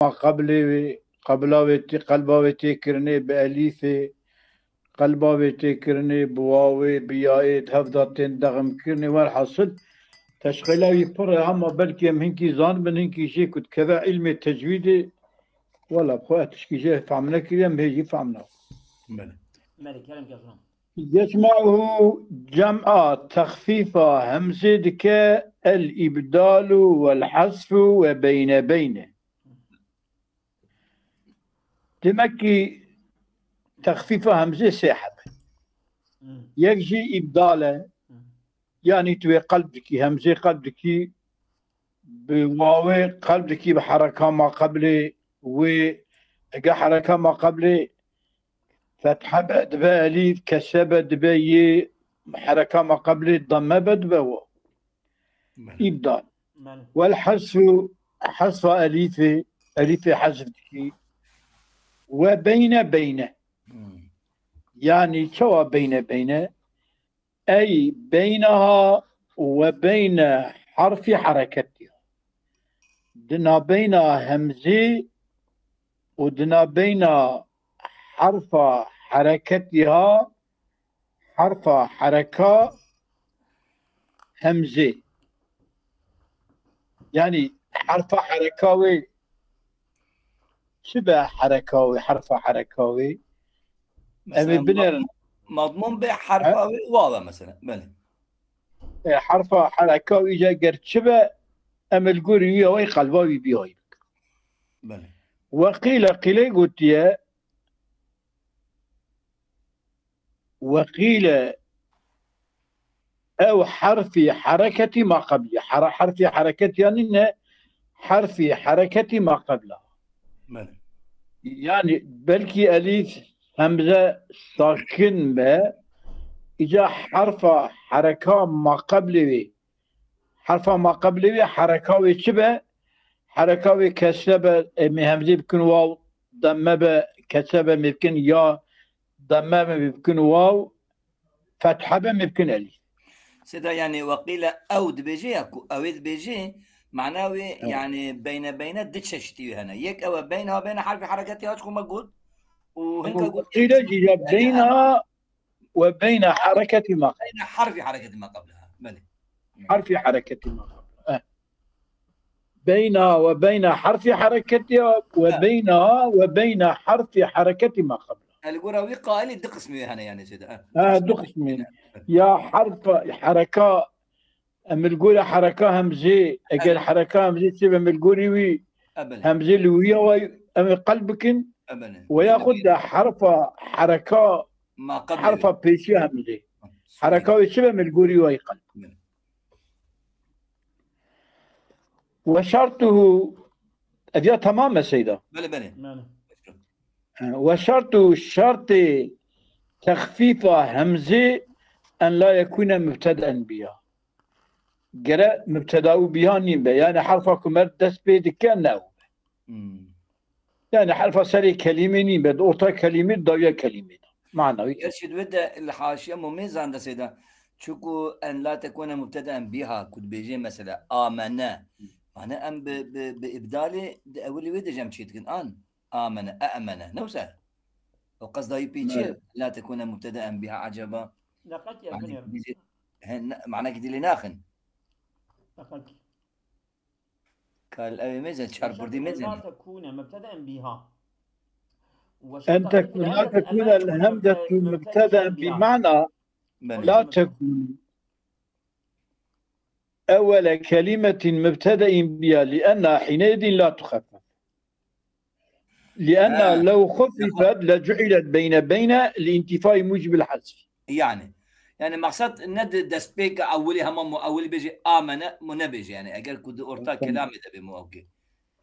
قبلاوتي قلباوتي كرني بأليفي قلباوتي كرني بواوي بيايد هفضتين دغم كرني والحصل تشغيلاوي فرع اما بلكي ام هنكي زان من هنكي شي كنت كذا علم التجويد ولا بخوة تشكي جيه فعمنا كذا مهيجي فعمنا ملك كلام كفران يجمعه جمع تخفيف همزة الإبدال والحذف وبين بينه تمكي تخفيف همزة ساحب يجي إبداله يعني توي قلبك همزة قلبك بواوي قلبك بحركة ما قبل حركة ما قبل فتحة بدبالي كسبة دبي حركة ما قبل الضمة بدبوا إبدال والحذف حذف أليف حذف وبين يعني شو بين أي بينها وبين حرف حركتها دنا بين همزة ودنا بين حرف حركتها حرف حركة همزة يعني حرف حركاوي شبه حركاوي حرف حركاوي مثلا مضمون بحرفاوي واو مثلا بله حرف حركاوي جا قرت شبه أمل قوري وي قلباوي بيهاي بله وقيل قلت يا وقيل أو حرف حركة ما قبل حرف حركة يعني حرف حركة ما قبلها يعني بلكي أليف همزة ساكن ما إجا حرف حركة ما قبله حرف ما قبله حركة شبه حركة كسبة همزة بكون واو ضمة كسبة ممكن يا ضمة ممكن واو فتحة ممكن أليف سيدا يعني وقيل أود بيجي أكو أود بيجي معناه يعني بين الدتشتي هنا يك أو بينها وبين حرف حركتها تكون موجود وهنك قيل بينها وبين حركة ما قبلها بين حرف حركة ما قبلها بلى حرف حركة ما قبلها بينها وبين حرف حركتها وبينها وبين حرف حركة ما قبلها القراوي قائل دق اسمي هنا يعني سيدا دق اسمي يا حرف حركة ملقولة حركة همزة أجل حركة همزة سبب ملقولي وي همزة لوية أم قلبك وياخذ حرف حركة ما قبل حرف بيشي همزة حركة سبب ملقولي وي قلب وشرطه أديها تماما سيدة بلى وشرط تخفيف همزة أن لا يكون مبتدأ بها قراء مبتدأ بها نيمبا يعني حرفك مردس بيد كان يعني حرف سري كلمة نيمبا دوتا كلمة ضوية كلمة معنى يرشد ودا الحاشية مميزة عند سيدا شكو أن لا تكون مبتدأ بها كنت بيجي مثلا آمنا أنا أم بإبدالي أولي ودا جمشيت كن آمن أأمن نوسه وقصد يبيتشي لا تكون مبتدأ بها عجبا لقد يكون معنى كده لناخن قال أبي ميزة شاربردي ميزة لا تكون مبتدأ بها أن تكون لا تكون الهمزة مبتدأ بمعنى لا تكون أول كلمة مبتدأ بها لأنها حينئذ لا تخفف لأن لو خففت لجعلت بين لانتفاء موجب الحذف يعني مقصد ند دسبيك أولي همم أولي بيجي آمنة منبج يعني أجل كود أورتا كلامي ده بمو أوكي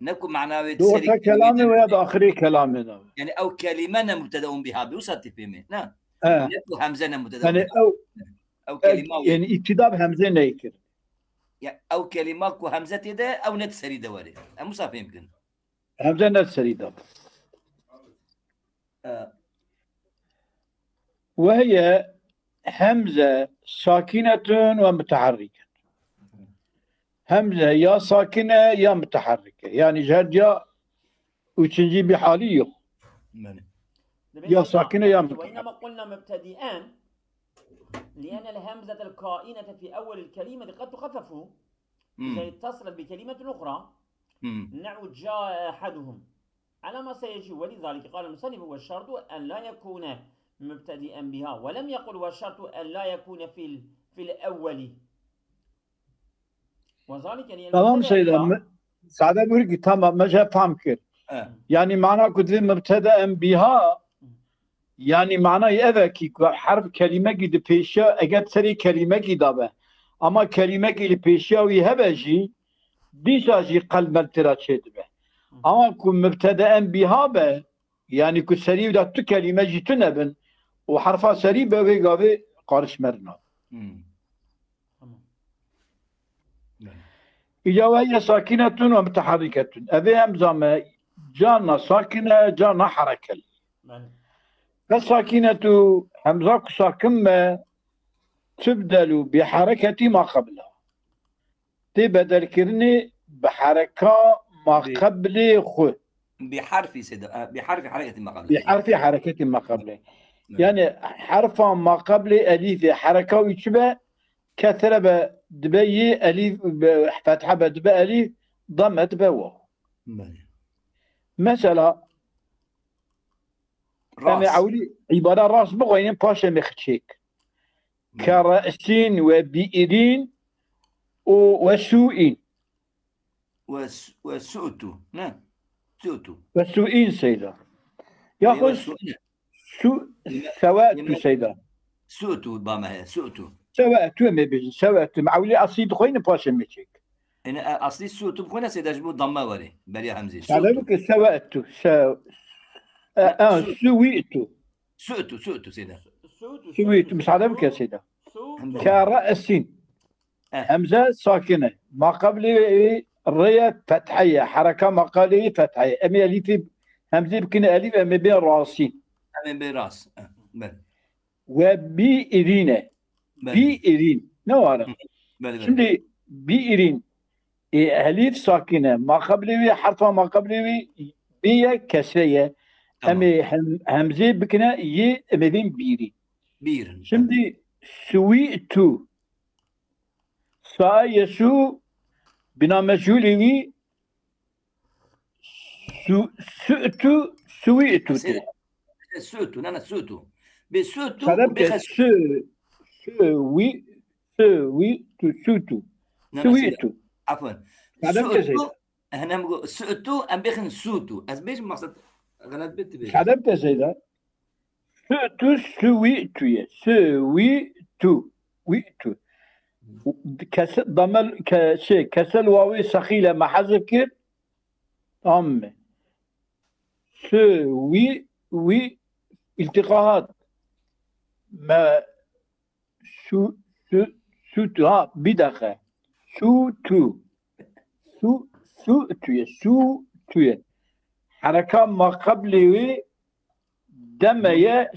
نكو معناه أورتا كلامي ويا آخري كلامي يعني أو كلمة مبتدأ بها بيوصل تفهمي نعم نكو همزة مبتدأ يعني بها أو كلمة يعني ابتداء همزة نيكر يعني أو كلمة كو همزة ده أو نتسري دواري مصافي يمكن همزة نتسري ده وهي همزة ساكنة ومتحركة همزة يا ساكنة يا متحركة يعني جهد يا وتشنجي بحاليه يا ساكنة يا متحرك. وإنما قلنا مبتدئان لأن الهمزة الكائنة في أول الكلمة قد تخفف إذا اتصلت بكلمة أخرى نحو جاء أحدهم على ما سيجي. ولذلك قال المصنف والشرط أن لا يكون مبتدئا بها، ولم يقل والشرط أن لا يكون في الأول. وذلك يعني تمام سيدة سعادة بورقي تمام ما جاء فهم كير يعني معناه كنت مبتدأ بها يعني معناه إذا كي حرف كلمة قد بيشا أجد سري كلمة قد أما كلمة قد بيشا ويهبجي ديشاجي قلب الترا شدبه أما كن مبتدأ بها به يعني كن سري ودا تو كلمة جتنبن وحرفها سري بوي قاوي قارش مرنا. إجا هي ساكنة ومتحركة أبي همزة جانا ساكنة جانا حركة. فالساكنة همزة ساكنة تبدل بحركة ما قبلها تبدل كرني بحركة ما قبل خو بحرف سيدة بحرف حركة ما قبل بحرف حركة ما قبل يعني حرف ما قبل أليف حركة ويشبه كثرة دبي أليف فتحة بدبا أليف ضمت بوا مثلا أنا عولي عبارة راس بغيين باشا مختشيك كرأسين وبئرين وسوئين وسؤتو نعم سؤتو وسوئين سيدة ياخذ سوأت سيدة سؤتو باما هي سؤتو سوأت ما بيجي سوأت معولي أصلي دخين باشا مختشيك أنا أصلي سؤتو بخونا سيدة جبو ضمة وري بلي همزة على لك سوأت سؤتو سيدة سويت مش عارفك يا سيدة كرأسين همزة ساكنة ما قبل الرية فتحية حركة ما قبل فتحية أمي أليف همزة بكن أليف أمي بين راسين أمي بين راس وبئرين بئرين نوارا شندي بئرين أليف ساكنة ما قبل حرفها ما قبل بي كسرية أمي همزة بكنا ي أمي بين بيرين شندي سويتو سايسو بنا مجهولي سؤتو سويتو سؤتو نانا سؤتو بسؤتو سويتو سويتو عفوا هنا نقول سؤتو أم بيخن سوتو أزبيش مقصد غلط بنت بيش عدمت سيدا سؤتو سويتو كسر ضمل كشيء كسر واوي سخيلة ما حذف كير وي التقاءات ما شو بدقة سو حركة ما قبل دمية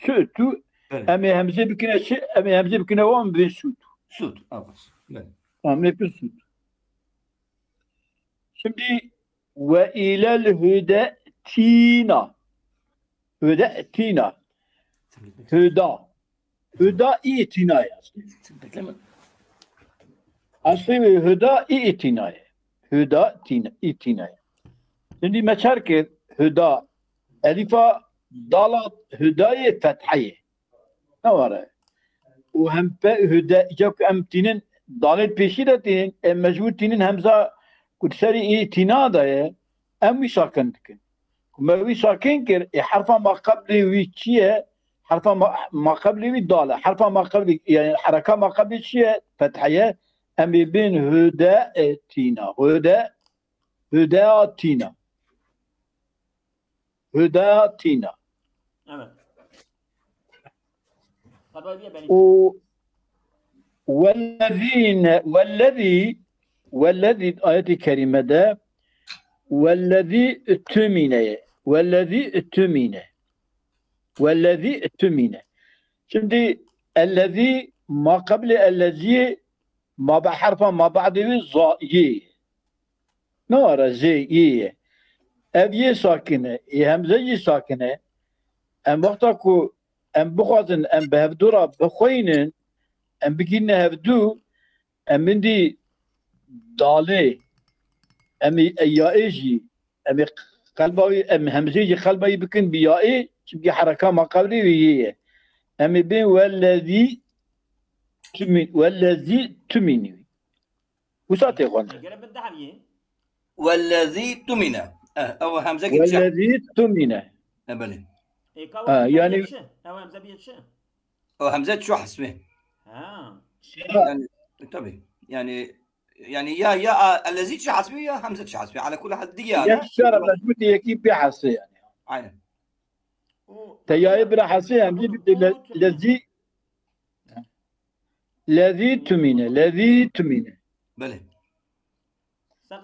سؤتو أمي همزة بكنا شيء أمي همزة بكنا وام بسوت بس أمي بسوت شمدي وإلى الهدى تينا هدى إيتنا أصلي هدى إيتنا إيتنا شمدي ما شارك هدى ألفا ضلت هداية فتحية نوارا وهم هدا جاك أم تنين ضالت بيشيدة تنين مجهول تنين همزة كنت سري إيه تنادا أم ويساكن تكن ما ويساكن كر حرفا ما قبل ويشيه حرفا ما قبل ويدالة حرفا ما قبل يعني حركة ما قبل شيء فتحية أم بين هدا تينا هدا تينا والذي آية كريمة ده والذي اتمنى شمدي الذي ما قبل الذي ما بحرفه ما بعده زائي نورا زي أبي ساكنة همزة ساكنة أم وقتكو أم بخوزن أم بهفدورا بخوينن أم بجينا هفدو أم مندي دالي أم يائجي أم قلبي أم همزيجي قلبي بكن بيائي تبقي حركة ما قبلي وهي أم بين والذي تمني وساتي غنى قرب الدعوية والذي تمنى او همزه والذي تمنى بله يعني أو همزة بيتش او همزه شو حسبه يعني طبيعي يعني يا الذي شو حسبه يا همزه شو حسبه على كل حد دي يا الشرف لازمتي يكيب بحسي يعني عينه تيا ابن حسي همزي الذي تمنى بله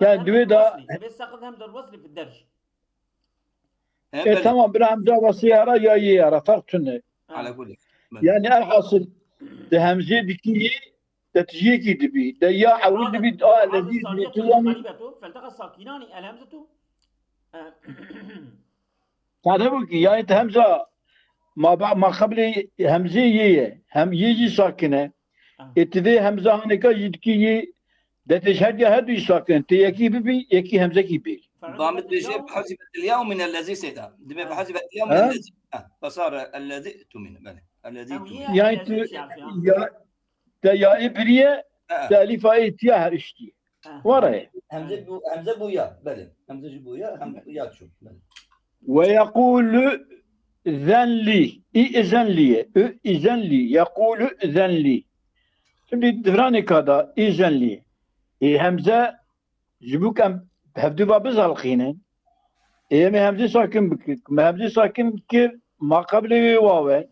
يعني دويدا بس سقط همزة الوصل في الدرج تمام بلا همزة وصيارة يا فرقتنا على كل يعني الحاصل همزة دكي تتجيكي دبي ديا حول دبي الذي قريبته فالتقى الساكنان الهمزة تعرفوا يعني همزة ما قبل همزية هم يجي ساكنة اتذي همزة هناك يدكي ده تشهد هدي ساكن تيكي ببي يكي همزة كي بي ضامن الجيب حسبت اليوم من الذي سيدا دمي فحسبت اليوم من الذي فصار الذي تمن بله الذي يعني يا إبرية تأليف إتيا هرشتي ورا همزة بويا بله همزة بويا هم يا شو بله ويقول ذن لي إذن لي يقول ذن لي şimdi دفراني كذا إذن لي همزة جبوك أم هبدو بابز الخينين ما همزة ساكن بكر ما همزة ساكن بكر ما قبل واو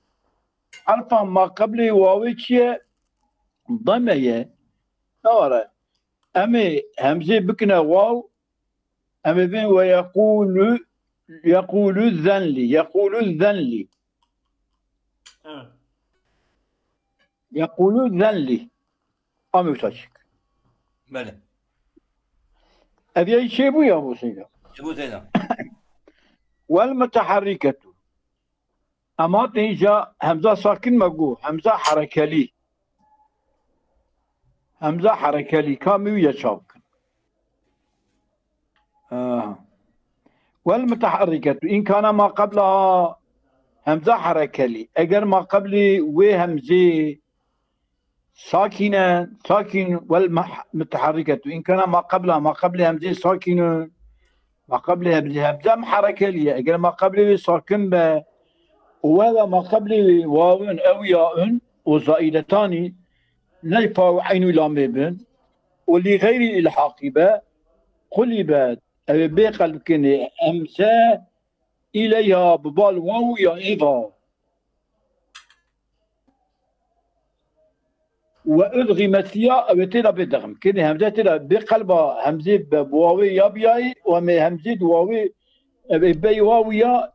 عرفا ما قبل واو شيء ضمية نورا أمي همزة بكنا واو أمي بين يقول ذن لي يقول ذن لي أمي وتشك بله أبي شيء بو يا أبو سيدا شبو زينا والمتحركة أما تيجا همزة ساكن مقو همزة حركة لي كامي يشاك والمتحركة إن كان ما قبلها همزة حركة لي أجر ما قبلي وهمزة ساكن والمتحركة إن كان ما قبلها همزة ساكن ما قبلها همزة محركة لي أجر ما قبلي ساكن به ولا ما قبلي واو أو ياء وزائدتان نيفا وعين لام بن ولغير الحاق به قلبت بقلب كني أمسى إليها ببال واو يا إضا وأدغمت فيها بتلا بدغم كني همزة تلا بقلبها همزة بواوي يا بياي وما همزة واوي بي واو يا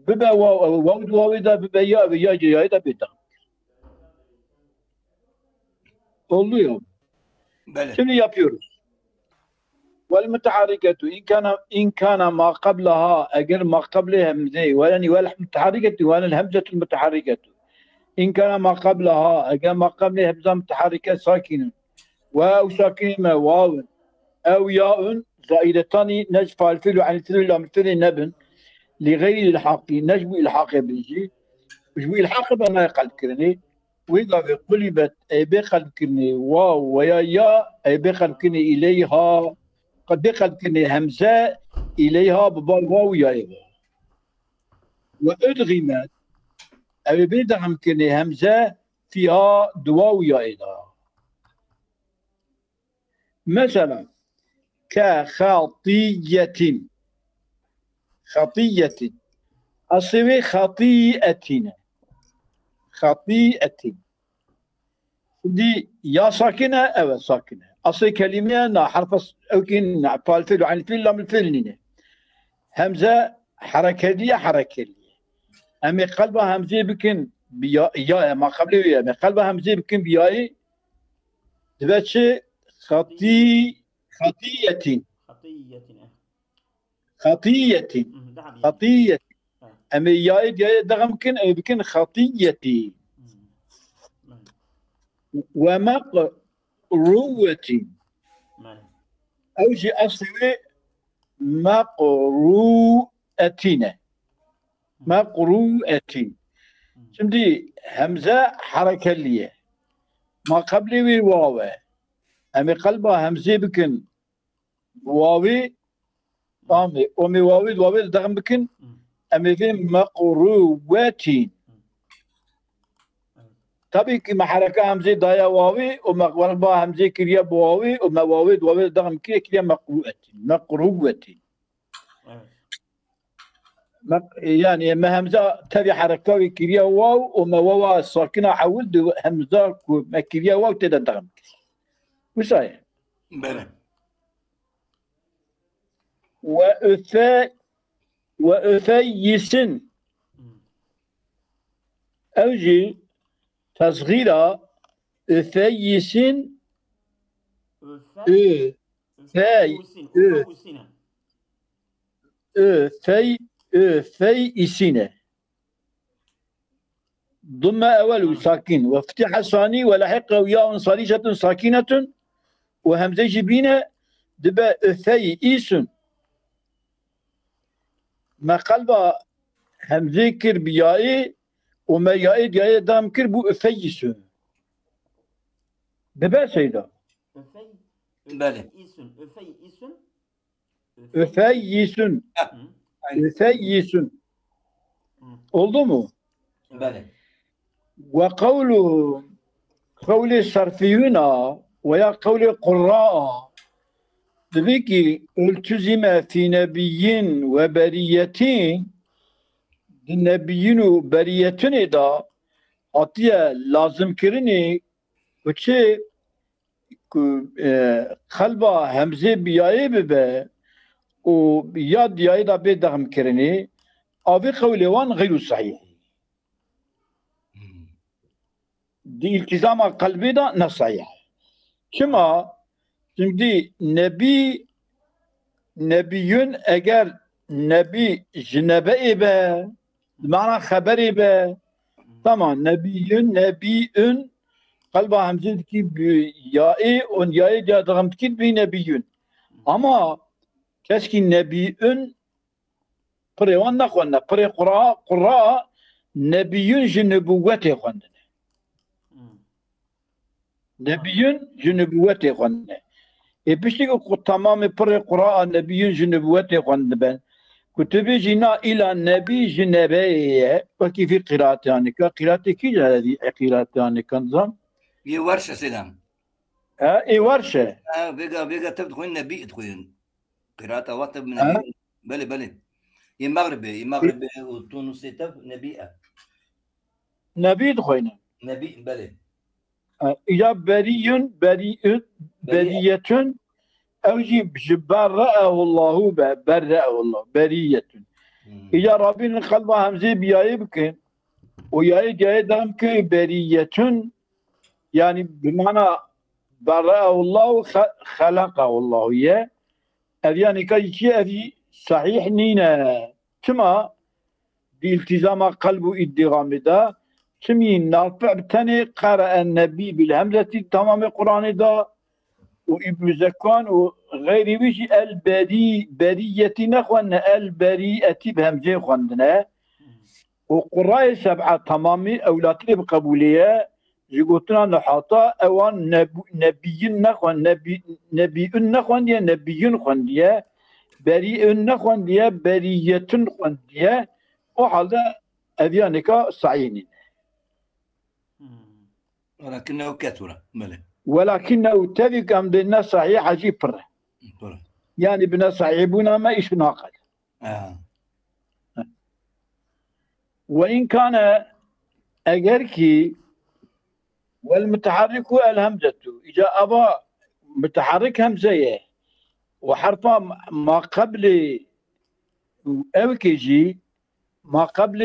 ببا واو ده ببا يا جاي ده بدغم oluyor. Şimdi yapıyoruz. والمتحركة إن كان ما قبلها أجر ما قبلها همزة والمتحركة ولا الهمزة المتحركة إن كان ما قبلها أجر ما قبلها همزة متحركة ساكنة واو ساكنة واو أو ياء زائدتان نجف الفعل عن الفعل مثل نبن لغير الحق نجم الحق بيجي وجبي الحق بنا يقل كرني وإذا قلبت أي بقلب كرني واو ويا أي بقلب كرني إليها قد بقلب كرني همزة إليها ببال واو يا وأدغمت أي بيدغم كرني همزة فيها دواو يا مثلا كخطية أصوي خطيئتنا دي يا ساكنة أو ساكنة أصل كلمة نا حرف أوكين فالفعل عن الفعل لام الفعل همزة حركة دي أمي قلبها همزة بكن بيا يا ما قبل يا ما قلبها همزة بكن بياي دبتش خطيئة خطية خطية أما يايد دغمكن أي بكن خطيتي ومقروة أو شيء أصلي مقروءتنا مقروءة شمدي همزة حركة ليه ما قبل واو أمي قلبها همزة بكن واوي أمي واوي دغم بكن أمي في مقروءة طبيعي كما حركة همزة دايا واوي ومقلبها همزة كريا بواوي وما واوي دغم كريا مقروءة يعني ما همزة تبي حركة كريا واو وما واو ساكنة حول همزة ما كريا واو تدغم وش هي؟ بلى وأفيس أوجي تصغيرها أفيس أفيسين ضم أول ساكن وافتح ثاني ولحق ياء صريشة ساكنة وهمزة جبينة دبا أفيس ما قلبها همزة كر بيائي وما يائي دام كر بو أفيس دبا سيدا بلى أفيس oldu mu? بلى وقوله قول الصرفيون ويا قول القراء ذلك التزم في نبي وبريتين النبيين وبريتين دا عطية لازم كرني وشي قلبا همزة بيائي ببا وياد يائي دا بيدغم كرني أبي قولوان غير صحيح دي التزام قلبي دا نصحيح كما şimdi nebiyün eğer nebi cinebe ibe mana haber ibe tamam nebiyün kalba hamzedeki ya'i on ya'i dağımtki bir nebiyün ama keşke nebiyün prevan nakwanna pre qura nebiyün jinubuvvete khwanna nebiyün jinubuvvete khwanna بشتي تمام بر قراءة نبي جنبوته قندبن كتب جنا إلى نبي جنبيه وكيف قراءة يعني كقراءة كي هذه قراءة يعني كنظام يورشة سلام اي ورشة بيجا تدخل نبي تدخل قراءة وقت من نبي بلي يمغربي وتونسي تب نبي دخلنا نبي بلي إذا برية أو جيب برأه الله برأه الله برية إذا ربنا قلبها همزة بيايبكن وياي دامك برية يعني بمعنى برأه الله خلقه الله يا يعني كي أبي صحيح نينا كما بالتزام قلبه ادغام ده سمين نرفع بتاني قرأ النبي بالهمزة تمام القرآن دا وابن زكوان وغير وجه برية نخوان البريئة بهمزة خواندنا وقراء سبعة تمام أولاد بقبولية جيقوتنا نحاطا أوان نبي نخوان نبي نخوان ديا نبي خوان ديا بريء نخوان ديا برية خوان ديا وحالة أذيانك صعينين ولكنه كثرة ملك ولكنه تذك أمد الناس صحيح عجيب بره يعني بنا صعيبنا ما إيش ناقل وإن كان أجركي والمتحرك الهمزة إذا أبا متحرك همزة وحرفا ما قبل أوكيجي ما قبل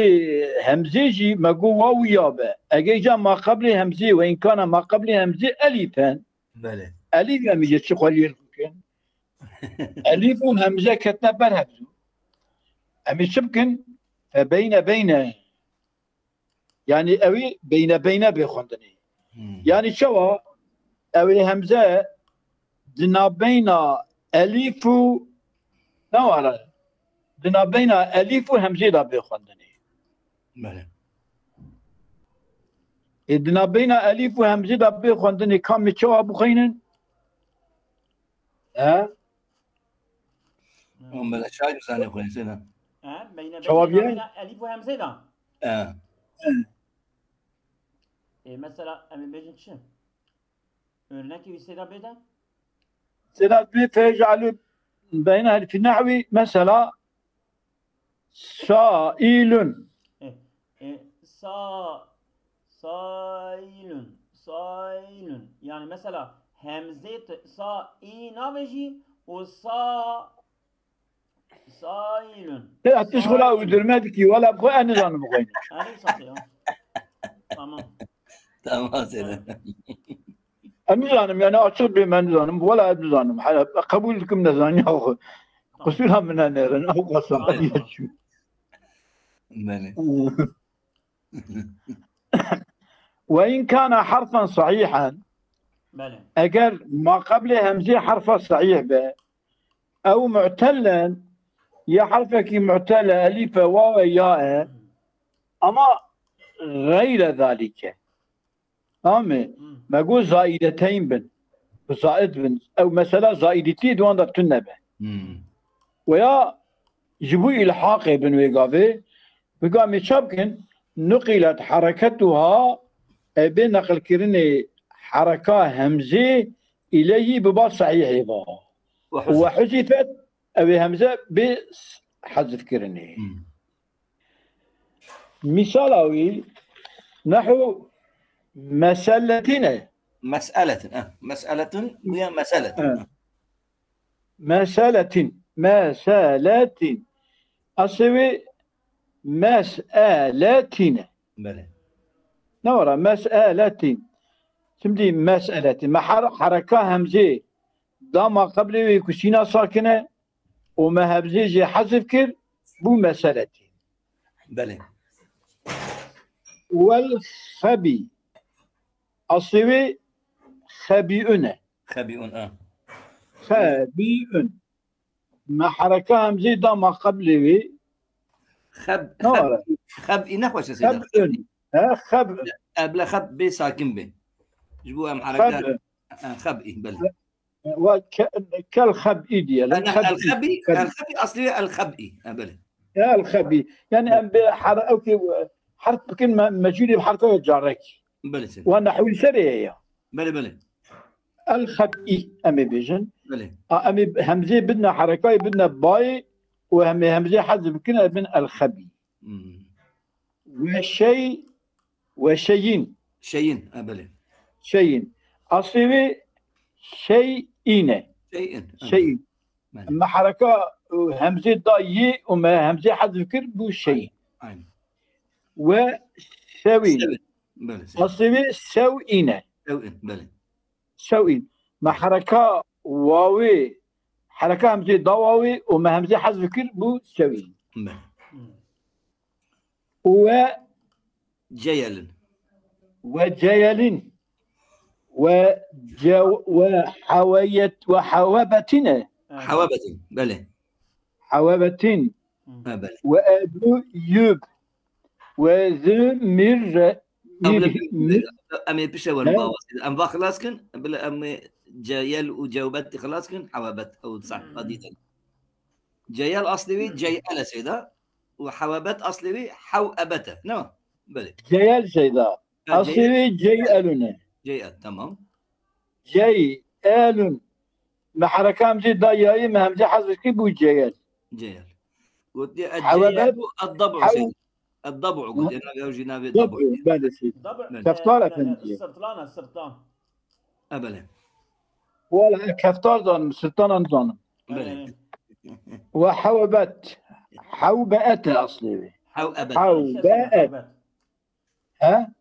همزيجي ما جو واو يابا اجيجا ما قبل همزي وان كان ما قبل همزي الفا بله الف يعني يجي قليل الف همزه كتنا برهبزو أمي شبكن بين يعني أوي بين بخندني يعني شوا أوي همزة دنا بين ألف نوارا دنا بين ألف وهمزة دا بخندني بله دنا بين ألف وهمزة دا بخندني كم شوا بخينن ها بله شايف ثاني خوين سنة بين جوابين؟ ألف وهمزة دا اه مثلا أمي بيجن شو örnek istida beda سيدات بي فيجعل بينها في النحو مثلا سائل صائل يعني مثلا همزة صا إينا بيجي صائل تشغل او درماتك ولا بخو انا لا نبغي أنا صحيح تمام تمام سيدة النظام يعني أقصد بما نظام ولا نظام قبول لكم نظام أو قصيرها من النار أو قصة وإن كان حرفا صحيحا أجر ما قبل همزة حرف صحيح به أو معتلا يا حرفك معتلة ألف واو ياء أما غير ذلك آمين ما أقول زائدتين بن زائد بن أو مثلا زائدتي دوان دا تنبه ويا جبوا إلحاق بن ويقافي ويقامي شابكن نقلت حركتها بنقل كرني حركة همزة إليه ببعض صحيح يبا وحذفت أو همزة بحذف كرني مثالاوي نحو مسألتنا مسألة ويا مسألة مسألة أصوي مسألتنا بله نورا مسألة سمدي مسألة ما حركة همزة ضم قبل وكسينا ساكنة وما همزة جي حذف كر بو مسألة بله والخبي أصوي خبيئون خبيئون خبيئون ما حركة همزة ضم قبل خب نحو شو سيدنا خب قبل خب ب ساكن ب جبوها محركات خبئي بل كالخبئي ديال الخبي اصلي الخبئي بل الخبي يعني حرف كلمه مجري بحركه جارك بل سيدي وانا حول سريه بل الخبئي امي بيجن بل امي همزه بدنا حركه بدنا باي همزه حذف كنا من الخبي وشيء بل شيء أصيبي شيئين أما حركة همزة ضايي وما همزة حذف كر بو شيء وسوين أصيبي سوئين سوئين ما حركة واوي حركة همزة ضواوي وما همزة حذف كر بو سوين جيل وحوابتنا بله حوابتين بله وأبو يوب وذو أمي بشور باوس أم خلاص كن بلا أمي جيل وجاوبت خلاص كن حوابت أو صح قديتا جيل أصلي جيل سيدا وحوابت أصلي حوابته نعم بله جيل سيدا أصلي جيلنا جيل تمام جيل ما حركة همزة ضايعة ما همزة حذف كيف جيل قلت الجيل الضبع سيد الضبع قلت أنا بيوجينا بالضبع كفتار السرطان أبلا ولا كفتار ظن سرطان ظن وحوبت حوبأت أصلي حوبأت ها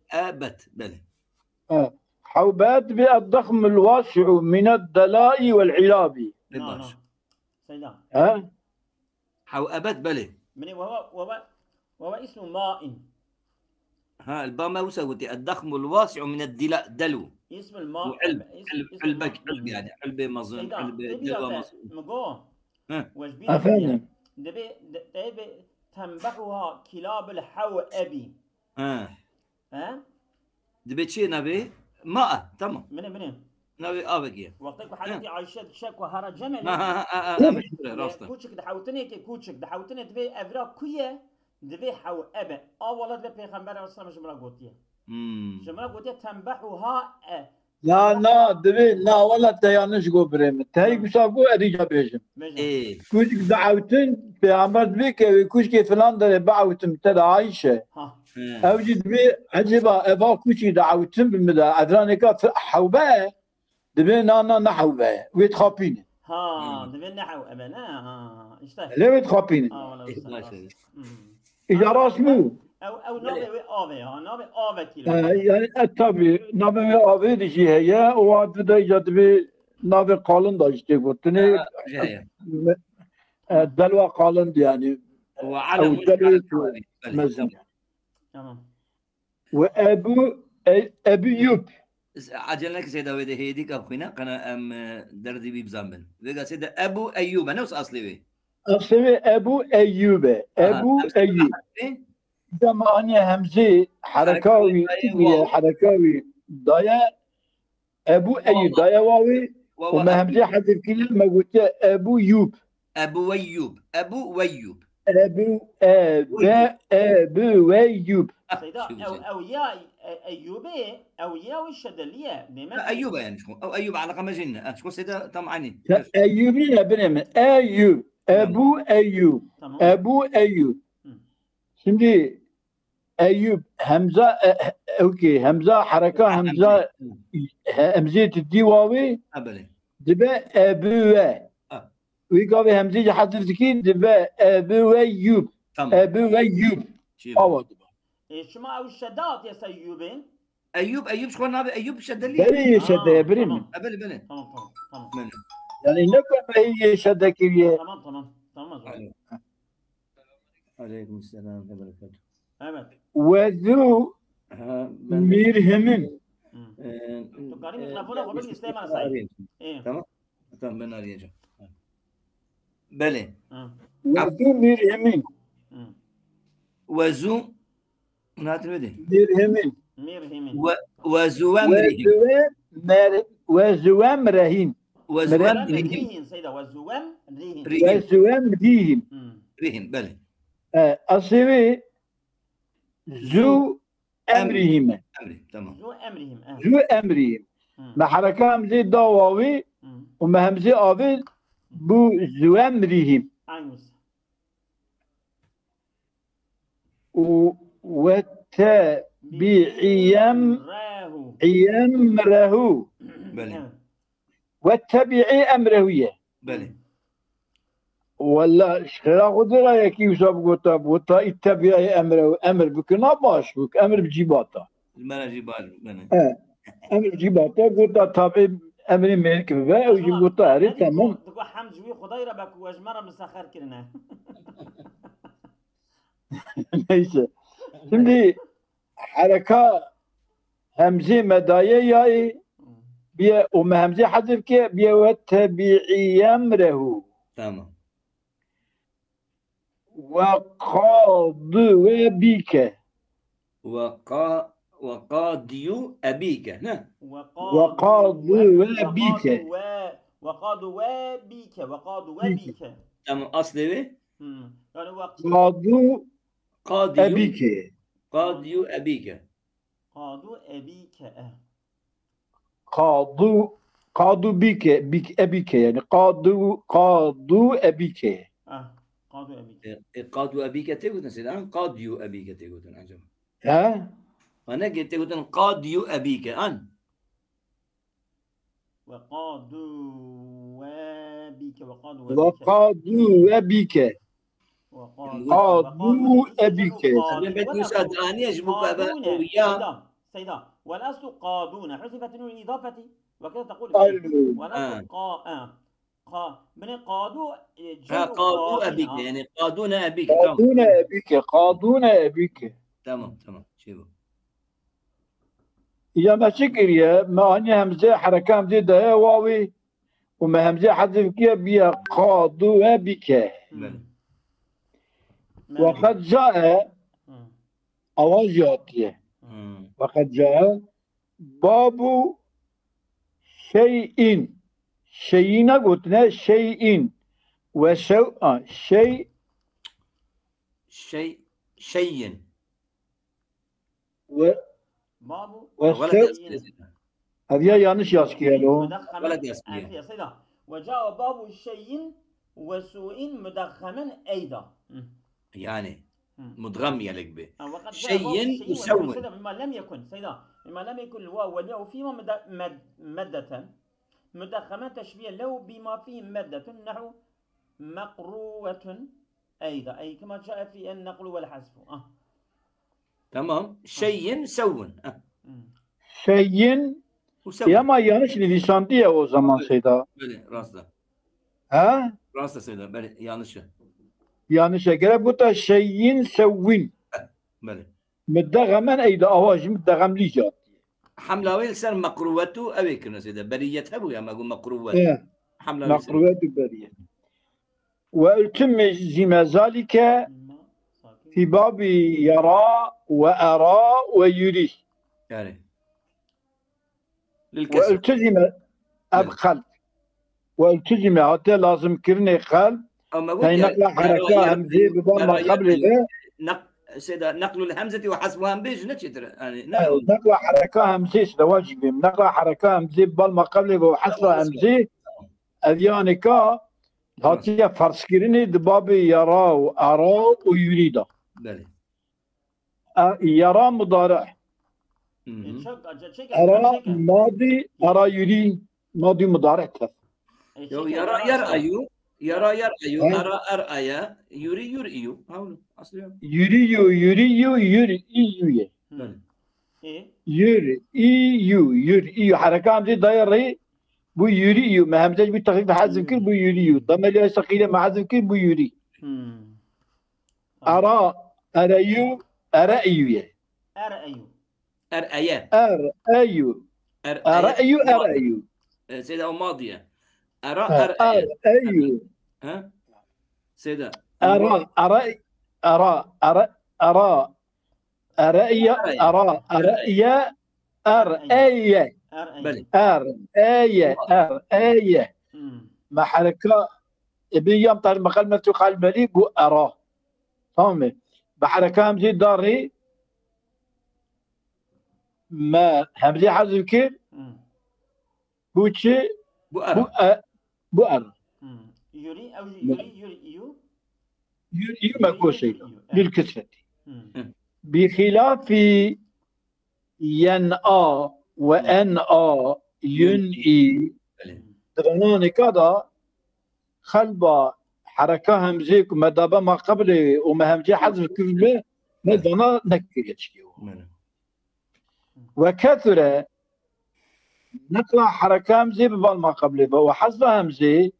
حوبت بله حوبات بالضخم الواسع من الدلاء والعلاب سيدان ها حوأبت بله من وهو اسم ماء. ها الباء ما وسوتي الضخم الواسع من الدلاء دلو اسم الماء وحلب اسم حلبك حلب يعني حلبة مظن سيدا حلبة تبي دلوة لا مظن مقو ها وجبينا أفهم. تبي تنبحها كلاب الحوأب. ها دبيت شيء نبي ماء تمام من نبي آبقية وقتك وحالتي عايشة شكوى هرا جمل راسته كوچك دحوتني كوچك دحوتني دبي أفرا كوية دبي حوأب والله دبي پیغمبر اسلام جمله قوتيه جمله قوتيه تنبحها لا دبي لا والله تيانش جو بريم تهي كسابو اريجا بيجم ايه كوش دعوتن في عمر بيك كوش كي فلان ده بعوتن ترى عايشه اوجي دبي عجبا ابا كوش دعوتن بمدا ادرانيكا حوبه دبي نانا نحوبه ويتخابين دبي نحو ابنا اشتاق ليه ويتخابين والله اذا راسمو او نابي اوفي نابي اوفي كيلو يعني الطبي نابي اوفي دي هي وعد ده جدبي نابي قالن دا işte قلتني دلوا قالن يعني وعلى مزن تمام وابو يوب عجل لك سيدا ويدا هيدي كابخينا قنا ام دردي بيبزامن ويغا سيدا ابو ايوب نفس اصلي وي اصلي ابو ايوب ايوب زماني همزه حركاوي حركاوي ضايا ابو ايوب ضايا واوي وما همزه حذف كلمه قلت ابو يوب ابو ويوب ابو ويوب ابو ويوب سيدا او يا ايوبي او يا والشدليه ايوب يعني شكون او ايوب على قمجنا شكون سيدا طمعني ايوبي يا بني ايوب ابو ايوب ابو ايوب şimdi ايوب همزه اوكي همزه حركه همزه همزه الديواوي ابلي دبا ابو ويقابل همزه حذف ذكي دبا ابو ايوب ابو ايوب اود شما او الشدات يا سيوبي ايوب شكون هذا ايوب شدلي بلي شد يا بريم بلي تمام يعني نكون هي شدك تمام عليكم السلام ورحمه الله وبركاته وذو ميرهمن تمام بنا ريجا بلي وذو ميرهمن وزو ناتمدي ميرهمن وزوام رهين سيدة وزوام رهين بلي أصيبي ذو أمرهم تمام ذو أمرهم ما حركة همزة ضواوي وما همزة آبل بو ذو أمرهم أمره بلي واتبعي أمره بلي ولا شخيرا قدرة يكي يوسف قطا اتبعي أمر بكنا باش بك أمر بجيباتا المرا جيبال بني أمر بجيباتا قطا طبعي أمر ملك ببا ويجي قطا هري تمام تقول حمد جوي خضيرة بك واجمرة مسخر كرنا neyse şimdi حركة همزة مداية ياي بيا وما همزة حذف كي بيا واتبعي أمره تمام وقاض وبيك وقاضي أبيك نعم وقاض وبيك وقاض وبيك تمام أصلي قاضي أبيك قاضي أبيك قاضو بيك أبيك يعني قاضو أبيك قاضي أبيك تقولن سيدان قاضي أبيك تقولن عجب ها أنا قلت تقولن قاضي أبيك أن وقاضو أبيك قاضو أبيك أنا أجبك أبا سيدا والأصل قاضون حذفت نون الإضافة وكذا تقول والأصل من قادو قادو أبيك يعني قادونا أبيك. قادون أبيك قادون أبيك. تمام شيبو يا ما شكريا ما هني همزة حركة همزة ده واوي وما همزة حذف كيا بيا قادو أبيك. وقد جاء أواجاتيه وقد جاء باب شيء قلنا شيء وسوء شيء و بابو هذه yanlış yazıyor lo. وجاء باب شيء وسوء مدخما أيضا يعني مدغم يلك به شيء وسوء مما لم يكن سيدا مما لم يكن الواو والياء فيما مادة مدخما تشبيه له بما فيه مادة نحو مقروة أيضا أي كما جاء في النقل والحذف تمام شيء سون شيء يا ما yanlış lisan diye o zaman Seyda. Böyle rastla. Ha? Rastla Seyda böyle yanlışı. Yanlışa göre bu da şeyin sevvin. Böyle. مدغما أيضا أواج مدغم ليجات. حملة ويلسر مقروته أبيك نسيدا برية أبو يا ما أقول مقروة. حملة مقروته برية. وأتم زم ذلك في باب يرى وأرى ويري. يعني. والتزم قلب والتزم حتى لازم كرني قلب هي نقل حركة همزة بضم ما قبل ذا سيدا نقل الهمزة وحسبها بيج نتشتر يعني نقل حركة همزة سيدا واجب نقل حركة همزة بضم ما قبل وحسبها همزة أذيانكا هاتيا فرس كرني دباب يرى وأرى ويريد يرى مضارع أرى ماضي أرى يري ماضي مضارع يرى أرى أرأيا يري هاو أصلي يري حركة همزة دايرة بو يري ما همزة بالتخفيف حذف كل بو يري ضمير ثقيلة مع حذف كل بو يري أرى أرأيو سيدة ماضية أرى ها سيدة أرأي ما حركة بيوم طال مقلمة قلب لي بو أرى فهمي بحركة همزة داري ما همزة حذف كيف بوتشي بو أرى يري ما كوشي للكسرة بخلاف ينأى وأنأى ينئي درناني كذا خلبا حركة همزيك مدابا ما قبل وما همزي حذف كلمة مدنا نكر يتشكيو وكثر نقرأ حركة همزي ببال ما قبل وحذف همزي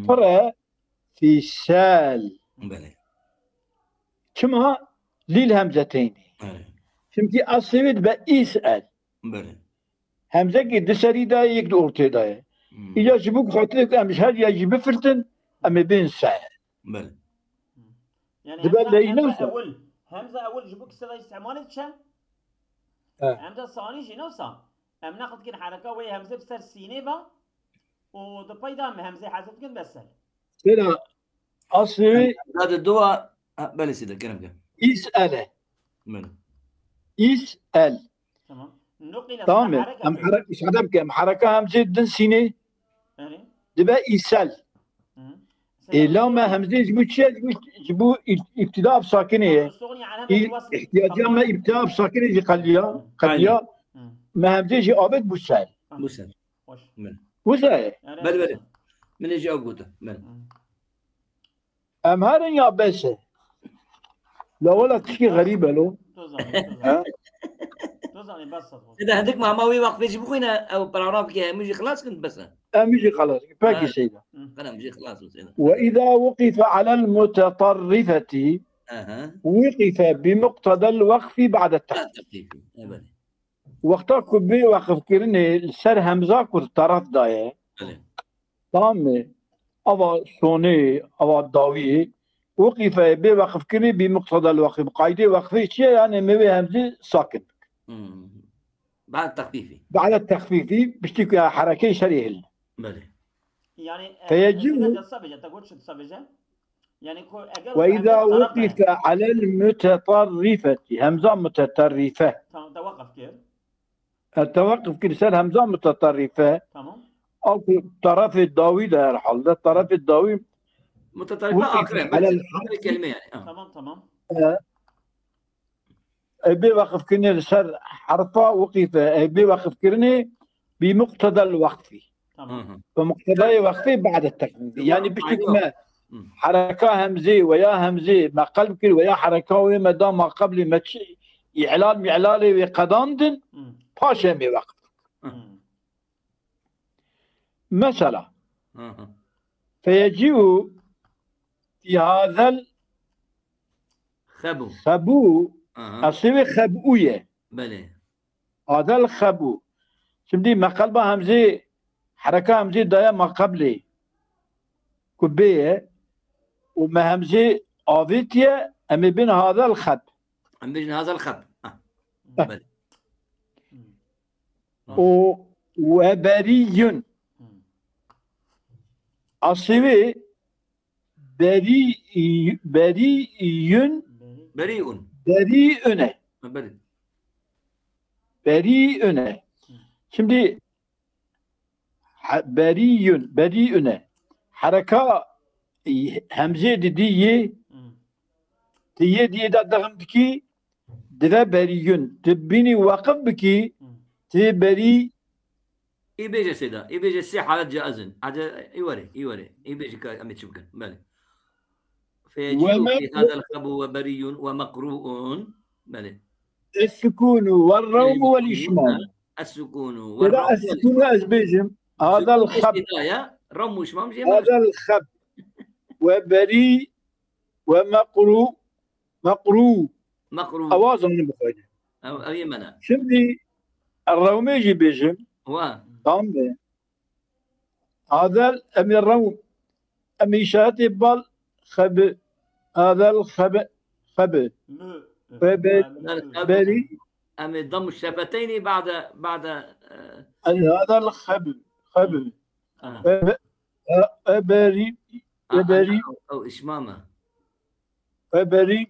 فرع في سال كما للهمزتين شمتي أصيبت بإسأل همزة قد سري دا يقد أورتي دا إذا جبوك خاطرك أمش هل يجب فلتن أم بين سال يعني همزة أول جبوك سلا استعمالت شا همزة ثاني جنوسا أم ناخد كن حركة وهي همزة بسر سيني با ودبي دام همزة حذف كن بسر كده أصلي هذا الدواء بلي سيدة كلام يسأله يسأل تمام نقل تمام أم حركة إيش عدمك أم حركة همزة دن سيني دبا يسأل لو ما همزة جبو ابتداء بساكنة احتياجها ما ابتداء بساكنة قليا ما همزة جي آبد بوسال وسال بل من يجي أقوله أم هارن يا بس لا ولا تشكي غريبة له بزني بس اذا عندك مهماوي وقفه بخوينا او باراجراف كي مجي خلاص كنت بس مجي خلاص باقي سيدة. انا مجي خلاص سيدة. وإذا وقف على المتطرفة وقف بمقتضى الوقف بعد التخفيف. وقتا كبي وقف كرني السر همزة كر طرف دايه تمام أو صوني أو الضوي وقف بوقف كرني بمقتضى الوقف قاعدة وقفي شيء يعني ما همزة ساكن بعد التخفيف بعد التخفيف بشتكي حركة شريهل يعني فيجب يعني وإذا وقف على المتطرفة همزة متطرفة توقف كيف؟ التوقف كل سنة همزة متطرفة تمام أو الطرف الضوي لا يرحل الطرف الضوي متطرفة آخر على الكلمة يعني تمام بوقف كرني السر حرفة وقف بوقف كرني بمقتضى الوقف فمقتضى وقفي بعد التكليف يعني بشتك حركة همزة ويا همزة ما قلب كل ويا حركة وما دام ما قبل ما إعلان معلالي وقداندن باشا مي وقف مثلا فيجيء في هذا خبو أصيب خبؤية بله هذا الخبو شمدي ما قلبه همزة حركة همزة دايا ما قبلي كبية وما همزة آفيتية أمي بين هذا الخب أم بين هذا الخب بله وبري أصيب بريء şimdi بريء حركة همزة دي da dağımdaki dile beriyün tebini vakıf biki te beri إيبيجي سيدا إيبيجي سي حالات جائزن هذا إيوري إيبيجي كأمي تشبكن بله فيجيء في هذا الخبو وبري ومقروء بله السكون والروم والإشمام السكون والروم أزبيجم هذا الخب روم وإشمام هذا الخب وبري ومقروء أوازن بخير أي منع şimdi الروم يجي بيجم تمام هذا أمي الروم أمي شاتي بال خب هذا الخب بري أمي ضم الشفتين بعد هذا الخب بري أو إشمامة بري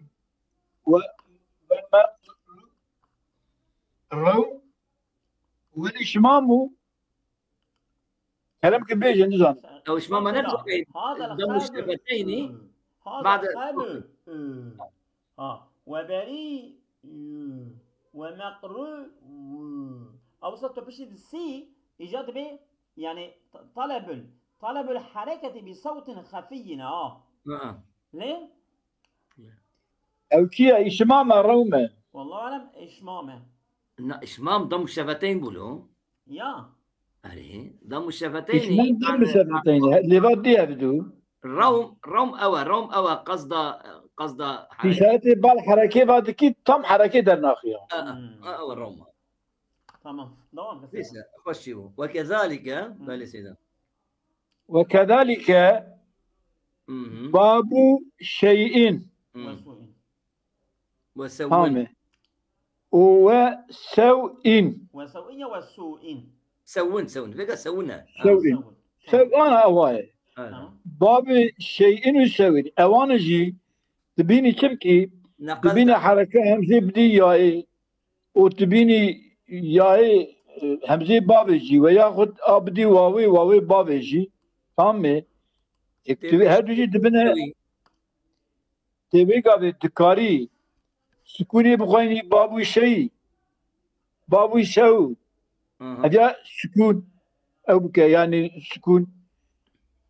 الروم والإشمام كلام كبير نظام أو إشمام نفسه ضم الشفتين بعد وبريء ومقروء أوصلت بشيء سي إيجاد به يعني طلب الحركة بصوت خفي ليه؟ أو كيا إشمام الرومة والله أعلم إشمامه إشمام ضم الشفتين بولو يا أريه ضم الشفتين إشمام ضم الشفتين اللي بديها بدو روم أوا قصد في شاتي بالحركة بعد كي تم حركة در ناخيها أو الروم تمام دوام بس خشوا وكذلك بل سيدا وكذلك باب شيء وسوء سوء فيك سونا أنا أواي باب شيء وسوء أوانا جي تبيني تبكي تبيني حركة همزة بدي ياي وتبيني ياي همزة بابجي وياخد أبدي واوي بابجي فهمي اكتبي هادو جي تبنى تبي قابل تكاري سكوني بخويني بابو شيء بابو سو هذا سكون أو بكا يعني سكون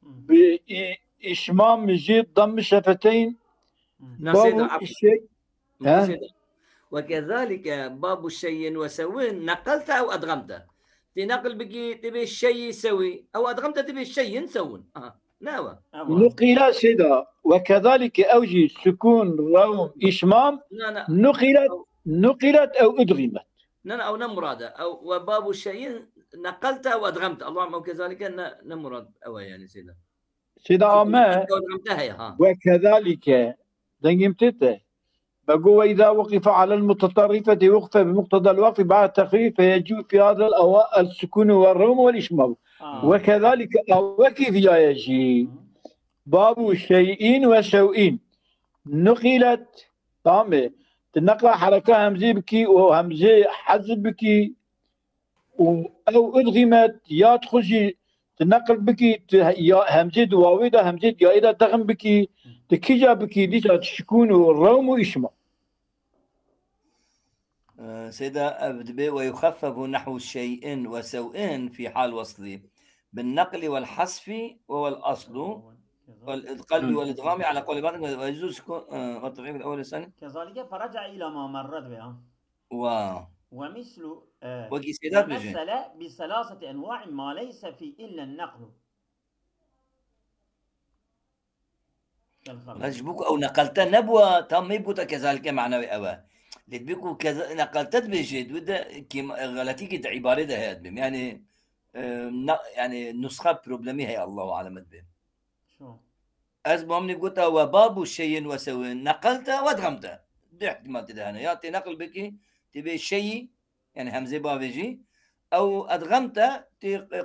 بإشمام مزيد ضم شفتين بابو الشيء وكذلك باب الشيء وسوين نقلته أو أدغمته. تنقل بكي تبي الشيء يسوي أو أدغمته تبي الشيء يسوون. ناوى نقل سيدا وكذلك أوجي سكون روم إشمام لا نقلت أو أدغمت. لا أو نمرادة أو وباب الشيء نقلته أو أدغمته. اللهم وكذلك نمراد أو يعني سيدا ما وكذلك دنجمتته بقوا إذا وقف على المتطرفة وقف بمقتضى الوقف بعد التخفيف فيجوز في هذا السكون والروم والإشمام. وكذلك وكيف يجي باب شيئين وسوئين نقلت طامة تنقل حركة همزة بكي وهمزة حذف بكي أو أدغمت يا تخشي تنقل بكي همزة واويدة همزة يائدة تغم بكي تكيجا بكي ليش تشكون والروم وإشمام. سيدا أبدبي ويخفف نحو شيء وسوء في حال وصله بالنقل والحذف وهو الأصل والقلب والإدغام على قول بعض ويجوز والترغيب الأول الثاني كذلك فرجع إلى ما مرت بها ومثل مثل بثلاثة أنواع ما ليس في إلا النقل رجبوك أو نقلت نبوة تم يبوتا كذلك معنوي أوا لتبيكو كذا نقلتت بجد وده كيما غلطيك عبارة ده هاد بهم يعني نسخة بروبلمي هي الله أعلم بهم شو أزبهم قلت وباب الشيء وسوي نقلته وادغمته ده احتمال تده هنا يعطي نقل بكي تبي شيء يعني همزة بابجي أو أدغمته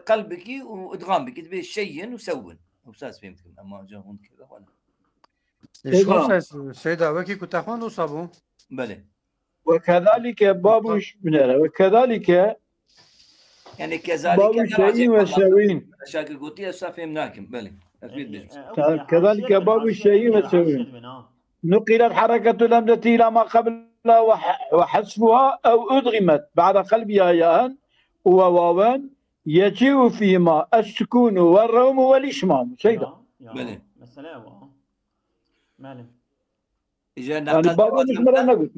قلبك وإدغام بك تبي شيء وسوي وبساس فهمتكم أما جاهون كذا ولا شو سيدا وكي كنت أخوان وصابو بله وكذلك باب وكذلك يعني كذلك باب الشيء والسوين شاكل قلتي أصلا فهمناكم بله كذلك باب الشيء والسوين نقلت حركة الهمزة إلى ما قبلها وحذفها أو أدغمت بعد قلبها ياء وواوان يجيء فيما السكون والروم والإشمام سيدا بله مثلا ماله إجا نقلت بابا مش مرة نقلت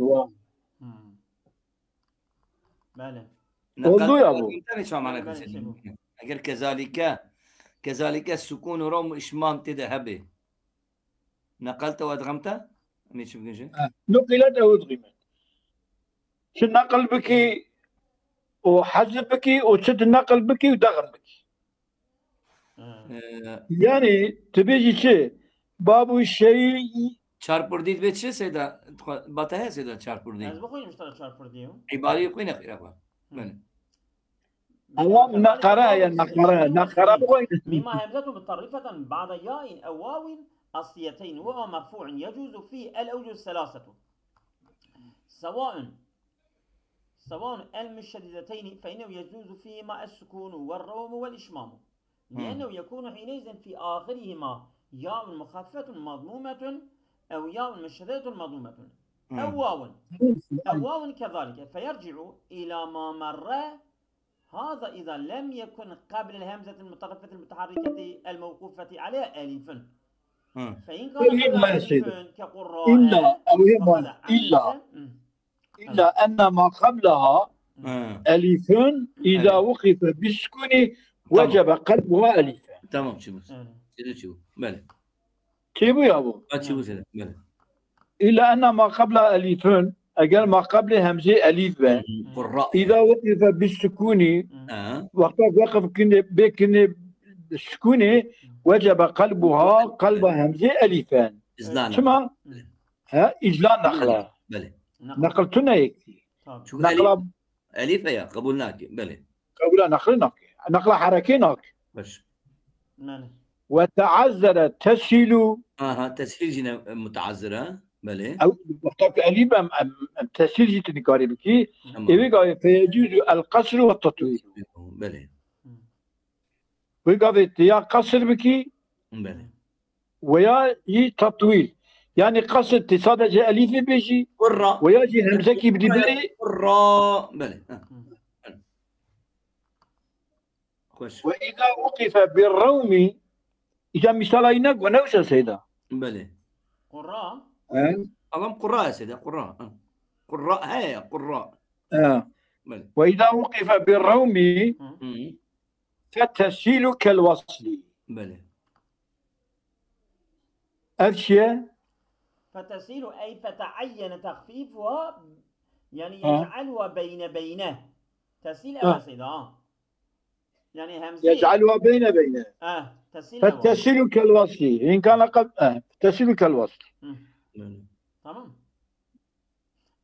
ماله والله يا أبو أجر كذلك السكون روم إشمام تذهبه نقلت وأدغمت مش بقى نقلت أو أدغمت شو نقل بكي وحذف بكي وشد نقل بكي ودغم بكي يعني تبيجي شيء بابو الشيء çarpırdıydı ve şey sayda bataya sayda çarpırdıydı. Az bakayım işte çarpırdıydı. İbari yok yine kıyra var. Böyle. Allah nakara ya nakara بقول مما همزته متطرفة بعد ياء أو واو أصليتين وهو مرفوع يجوز فيه الأوجه الثلاثة سواء المشددتين فإنه يجوز فيهما السكون والروم والإشمام لأنه يكون حينئذ في آخرهما ياء مخففة مضمومة أو ياء مشددة مضمومة أو واو كذلك فيرجع إلى ما مر هذا إذا لم يكن قبل الهمزة المتطرفة المتحركة الموقوفة على ألف فإن كان ألف كقراء إلا أن ما قبلها ألف إذا وقف بالسكون وجب قلبها ألف. تمام شو بله شو يا أبو؟ بله إلا أن ما قبلها ألف أقل ما قبل همزة ألف إذا وقف بالسكون وقف بكن السكون وجب قلبها قلب همزة ألفان شما ها إجلال نقلة بله نقلتنا هيك نقلة ألف يا قبولناك بله قبولنا نقلة حركيناك بس وتعذر تسهيل تسهيل جنا متعذرة بله أو وقتك أليب تسهيل جت نقاري بكي إيه فيجوز القصر والتطويل بله ويقابل يا قصر بكي بله ويا تطويل يعني قصر تصادج أليف بيجي قراء ويجي همزكي بدي بلي قراء بله وإذا وقف بالروم إذا مثال ينق ونوسى سيدا بله قراء اللهم قراء يا سيدي قراء قراء هي قراء. بلى. وإذا وقف بالروم فتسيل كالوصل. بلى. أشياء فتسيل أي فتعين تخفيفها، يعني يجعلها بينه. تسيل أواسد يعني همزة يجعلها بينه. تسيل فتسيل كالوصل إن كان قبل تسيل كالوصل. تمام.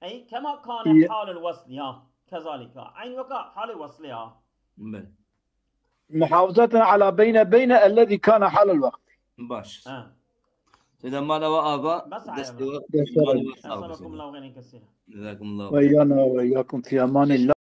أي كما كان حال الوصل كذلك عين وقع حال الوصل. محافظة على بين الذي كان حال الوقت. باش. إذا ما له آباء بس دستور. الله غير كثير. جزاكم الله. وإيانا وإياكم في أمان الله.